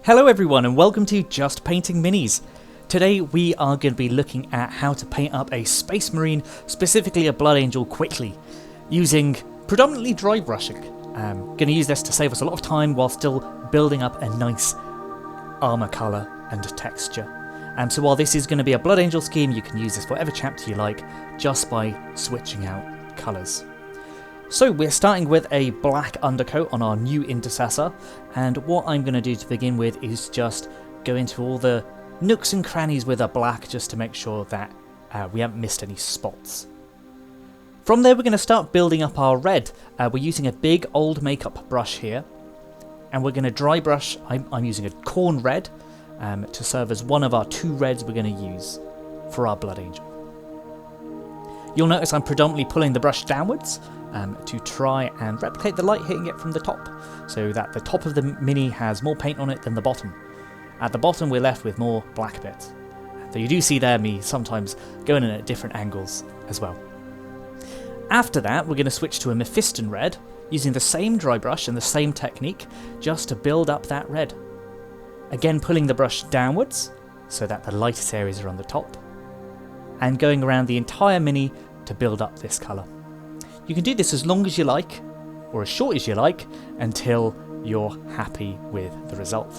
Hello everyone and welcome to Just Painting Minis. Today we are going to be looking at how to paint up a Space Marine, specifically a Blood Angel, quickly, using predominantly dry brushing. I'm going to use this to save us a lot of time while still building up a nice armour colour and texture. So while this is going to be a Blood Angel scheme, you can use this for whatever chapter you like, just by switching out colours. So we're starting with a black undercoat on our new Intercessor, and what I'm going to do to begin with is just go into all the nooks and crannies with a black just to make sure that we haven't missed any spots. From there we're going to start building up our red. We're using a big old makeup brush here, and we're going to dry brush. I'm using a corn red to serve as one of our two reds we're going to use for our Blood Angel. You'll notice I'm predominantly pulling the brush downwards to try and replicate the light hitting it from the top, so that the top of the mini has more paint on it than the bottom. At the bottom we're left with more black bits. So you do see there me sometimes going in at different angles as well. After that we're going to switch to a Mephiston red, using the same dry brush and the same technique, just to build up that red. Again pulling the brush downwards, so that the lightest areas are on the top, and going around the entire mini to build up this colour. You can do this as long as you like, or as short as you like, until you're happy with the result.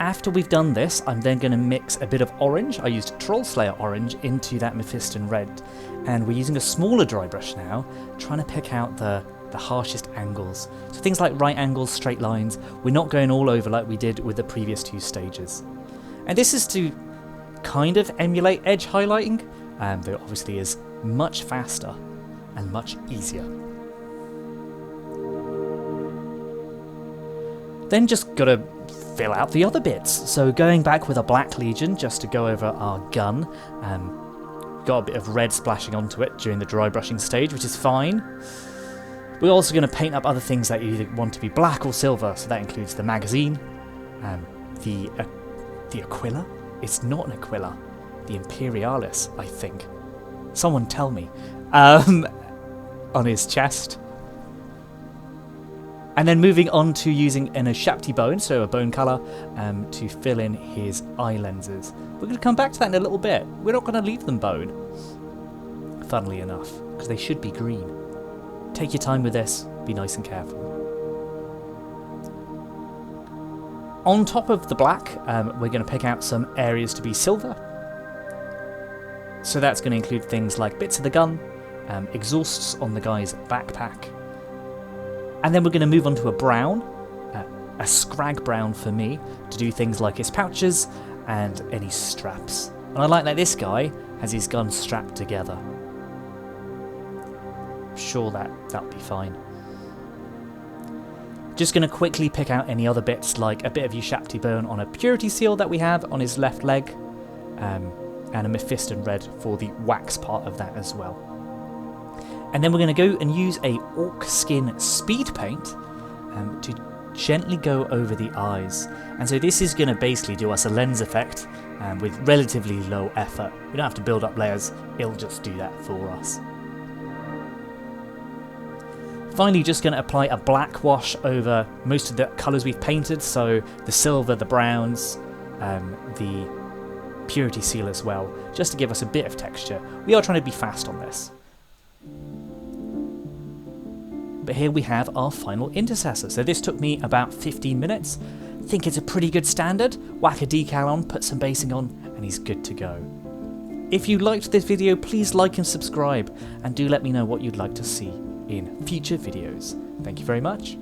After we've done this, I'm then going to mix a bit of orange. I used Trollslayer orange into that Mephiston red, and we're using a smaller dry brush now, trying to pick out the harshest angles. So things like right angles, straight lines. We're not going all over like we did with the previous two stages. And this is to kind of emulate edge highlighting, though it obviously is much faster and much easier. Then just gotta fill out the other bits. So going back with a Black Legion just to go over our gun. Got a bit of red splashing onto it during the dry brushing stage, which is fine. We're also going to paint up other things that you either want to be black or silver, so that includes the magazine, the Aquila. It's not an Aquila, the Imperialis, I think. Someone tell me. On his chest. And then moving on to using an Ashapti bone, so a bone colour, to fill in his eye lenses. We're going to come back to that in a little bit. We're not going to leave them bone, funnily enough, because they should be green. Take your time with this, be nice and careful. On top of the black, we're going to pick out some areas to be silver. So that's going to include things like bits of the gun, exhausts on the guy's backpack. And then we're going to move on to a brown, a scrag brown for me, to do things like his pouches and any straps. And I like that this guy has his gun strapped together. Sure that'll be fine. Just going to quickly pick out any other bits, like a bit of Ashapti bone on a purity seal that we have on his left leg, and a Mephiston red for the wax part of that as well. And then we're going to go and use a orc skin speed paint to gently go over the eyes. And so this is going to basically do us a lens effect with relatively low effort. We don't have to build up layers, it'll just do that for us. Finally, just going to apply a black wash over most of the colours we've painted, so the silver, the browns, the purity seal as well, just to give us a bit of texture. We are trying to be fast on this. But here we have our final Intercessor. So this took me about 15 minutes. I think it's a pretty good standard. Whack a decal on, put some basing on, and he's good to go. If you liked this video, please like and subscribe, and do let me know what you'd like to see in future videos. Thank you very much.